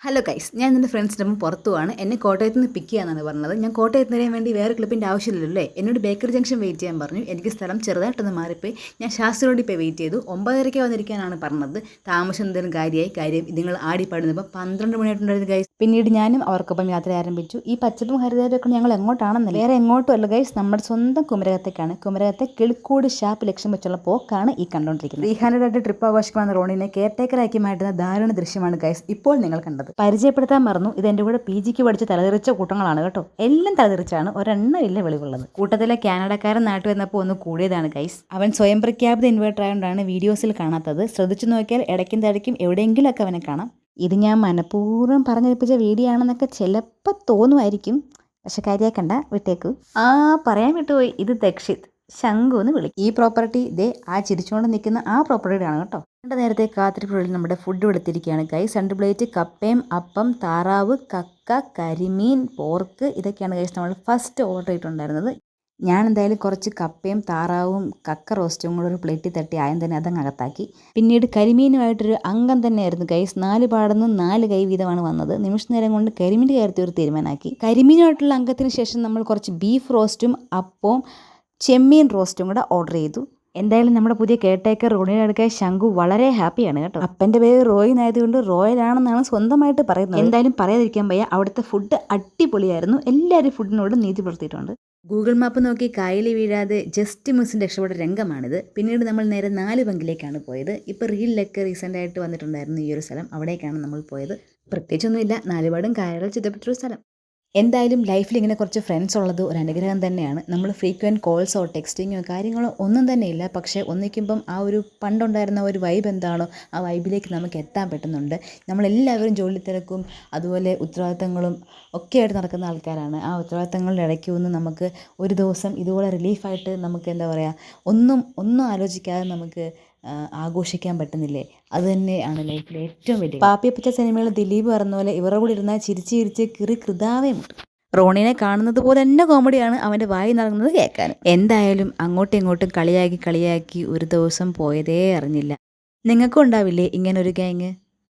Hello guys, ഞാൻ എൻ്റെ ഫ്രണ്ട്സിൻ്റെ ഒപ്പം പുറത്തു പോവാണ്. എന്നെ കോട്ടയത്ത് നിന്ന് പിക്ക് ചെയ്യാനാണ് പറഞ്ഞത്. ഞാൻ കോട്ടയത്ത് വരാൻ വേണ്ടി വേറെ ക്ലിപ്പിൻ്റെ ആവശ്യമില്ലല്ലോ. എന്നോട് ബേക്കറി ജംഗ്ഷൻ വെയിറ്റ് ചെയ്യാൻ പറഞ്ഞു. എനിക്ക് സ്ഥലം ചെറുതായിട്ടൊന്ന് മാറിപ്പോയി. ഞാൻ ശാസ്ത്രി റോഡിൽ പോയി വെയിറ്റ് ചെയ്തു. 9:30 വന്നിരിക്കാനാണ് പറഞ്ഞത്. താമസം എന്തെങ്കിലും കാര്യം നിങ്ങൾ ആടിപ്പാടുന്നപ്പോൾ 12 മണിയായിട്ടുണ്ടായിരുന്നു ഗൈസ്. പിന്നീട് ഞാനും അവർക്കൊപ്പം യാത്ര ആരംഭിച്ചു. ഈ പച്ചപ്പും ഹരിതാരമൊക്കെ ഞങ്ങൾ എങ്ങോട്ടാണെന്നല്ല, വേറെ എങ്ങോട്ടും അല്ല ഗൈസ്, നമ്മുടെ സ്വന്തം കുമരകത്തേക്കാണ്. കുമരകത്തെ കിളിക്കൂട് ഷാപ്പ് ലക്ഷ്യം വെച്ചുള്ള പോക്കാണ് ഈ കണ്ടുകൊണ്ടിരിക്കുന്നത്. 300 ട്രിപ്പ് ആഘോഷിക്കുന്ന റോഡിനെ കെയർടേക്കറാക്കി മാറ്റുന്ന ദാരുണ ദൃശ്യമാണ് ഗൈസ് ഇപ്പോൾ നിങ്ങൾ കണ്ടത്. പരിചയപ്പെടുത്താൻ മറന്നു, ഇത് എൻ്റെ കൂടെ PGക്ക് പഠിച്ച് തലതെറിച്ച കൂട്ടങ്ങളാണ് കേട്ടോ. എല്ലാം തലതെറിച്ചാണ്, ഒരെണ്ണം ഇല്ല വെളിവുള്ളത്. കൂട്ടത്തിലെ കാനഡക്കാരൻ നാട്ടിൽ വന്നപ്പോൾ ഒന്ന് കൂടിയതാണ് ഗൈസ്. അവൻ സ്വയം പ്രഖ്യാപിത ഇൻവേർട്ടർ ആയതുകൊണ്ടാണ് വീഡിയോസിൽ കാണാത്തത്. ശ്രദ്ധിച്ചു നോക്കിയാൽ ഇടയ്ക്കും തടയ്ക്കും എവിടെയെങ്കിലുമൊക്കെ അവനെ കാണാം. ഇത് ഞാൻ മനഃപൂർവ്വം പറഞ്ഞേൽപ്പിച്ച വീഡിയോ ആണെന്നൊക്കെ ചിലപ്പോൾ തോന്നുമായിരിക്കും, പക്ഷെ കാര്യമാക്കണ്ട, വിട്ടേക്കു. പറയാൻ വിട്ടുപോയി, ഇത് ദക്ഷിത് ശംഖു എന്ന് വിളിക്കും. ഈ പ്രോപ്പർട്ടി ദേ ആ ചിരിച്ചുകൊണ്ട് നിൽക്കുന്ന ആ പ്രോപ്പർട്ടിയുടെ ആണ് കേട്ടോ. നേരത്തെ കാത്തിരിപ്പുള്ളിൽ നമ്മുടെ ഫുഡ് എടുത്തിരിക്കുകയാണ് ഗൈസ്. 2 പ്ലേറ്റ് കപ്പയും അപ്പം, താറാവ്, കക്ക, കരിമീൻ, പോർക്ക്, ഇതൊക്കെയാണ് ഗൈസ് നമ്മൾ ഫസ്റ്റ് ഓർഡർ ചെയ്തിട്ടുണ്ടായിരുന്നത്. ഞാൻ എന്തായാലും കുറച്ച് കപ്പയും താറാവും കക്ക റോസ്റ്റും കൂടെ ഒരു പ്ലേറ്റിൽ തട്ടി ആയം തന്നെ അതങ്ങ് അകത്താക്കി. പിന്നീട് കരിമീനുമായിട്ടൊരു അംഗം തന്നെയായിരുന്നു ഗൈസ്. 4 പാടുന്നു 4 കൈ വീതമാണ് വന്നത്. നിമിഷ നേരം കൊണ്ട് കരിമീൻ്റെ കാര്യത്തിൽ ഒരു തീരുമാനമാക്കി. കരിമീനുമായിട്ടുള്ള അംഗത്തിന് ശേഷം നമ്മൾ കുറച്ച് ബീഫ് റോസ്റ്റും അപ്പവും ചെമ്മീൻ റോസ്റ്റും കൂടെ ഓർഡർ ചെയ്തു. എന്തായാലും നമ്മുടെ പുതിയ കെയർടേക്കർ റോണിയുടെ അടുക്കായ ശംഖു വളരെ ഹാപ്പിയാണ് കേട്ടോ. അപ്പൻ്റെ പേര് റോയ് ആയതുകൊണ്ട് റോയലാണെന്നാണ് സ്വന്തമായിട്ട് പറയുന്നത്. എന്തായാലും പറയാതിരിക്കാൻ വയ്യ, അവിടുത്തെ ഫുഡ് അടിപൊളിയായിരുന്നു. എല്ലാവരും ഫുഡിനോട് നീതി പുലർത്തിയിട്ടുണ്ട്. ഗൂഗിൾ മാപ്പ് നോക്കി കായലിൽ വീഴാതെ ജസ്റ്റ് മിസ്സിന് രക്ഷപ്പെട്ട രംഗമാണിത്. പിന്നീട് നമ്മൾ നേരെ 4 പങ്കിലേക്കാണ് പോയത്. ഇപ്പോൾ റീലിലൊക്കെ റീസെൻ്റായിട്ട് വന്നിട്ടുണ്ടായിരുന്നു ഈ ഒരു സ്ഥലം, അവിടേക്കാണ് നമ്മൾ പോയത്. പ്രത്യേകിച്ചൊന്നുമില്ല, 4 പാടും കായലുകൾ ചുറ്റപ്പെട്ടൊരു സ്ഥലം. എന്തായാലും ലൈഫിൽ ഇങ്ങനെ കുറച്ച് ഫ്രണ്ട്സ് ഉള്ളത് ഒരു അനുഗ്രഹം തന്നെയാണ്. നമ്മൾ ഫ്രീക്വൻറ്റ് കോൾസോ ടെക്സ്റ്റിങ്ങോ കാര്യങ്ങളോ ഒന്നും തന്നെ ഇല്ല, പക്ഷേ ഒന്നിക്കുമ്പം ആ ഒരു പണ്ടുണ്ടായിരുന്ന ഒരു വൈബ് എന്താണോ ആ വൈബിലേക്ക് നമുക്ക് എത്താൻ പറ്റുന്നുണ്ട്. നമ്മളെല്ലാവരും ജോലി തിരക്കും അതുപോലെ ഉത്തരവാദിത്തങ്ങളും ഒക്കെ ആയിട്ട് നടക്കുന്ന ആൾക്കാരാണ്. ആ ഉത്തരവാദിത്തങ്ങളുടെ ഇടയ്ക്ക് ഒന്ന് നമുക്ക് ഒരു ദിവസം ഇതുപോലെ റിലീഫായിട്ട് നമുക്ക് എന്താ പറയുക, ഒന്നും ആലോചിക്കാതെ നമുക്ക് ആഘോഷിക്കാൻ പറ്റുന്നില്ലേ, അത് തന്നെയാണ് ലൈഫിലെ ഏറ്റവും വലിയ. പാപ്പിയപ്പച്ച സിനിമയിൽ ദിലീപ് പറഞ്ഞ പോലെ ഇവരുടെ കൂടെ ഇരുന്നാൽ ചിരിച്ച് ചിരിച്ച് കൃതാവേ മുട്ടും. റോണിനെ കാണുന്നത് പോലെ തന്നെ കോമഡിയാണ് അവൻ്റെ വായി നടക്കുന്നത് കേൾക്കാൻ. എന്തായാലും അങ്ങോട്ടും ഇങ്ങോട്ടും കളിയാക്കി ഒരു ദിവസം പോയതേ അറിഞ്ഞില്ല. നിങ്ങൾക്കും ഉണ്ടാവില്ലേ ഇങ്ങനൊരു ഗ്യാങ്?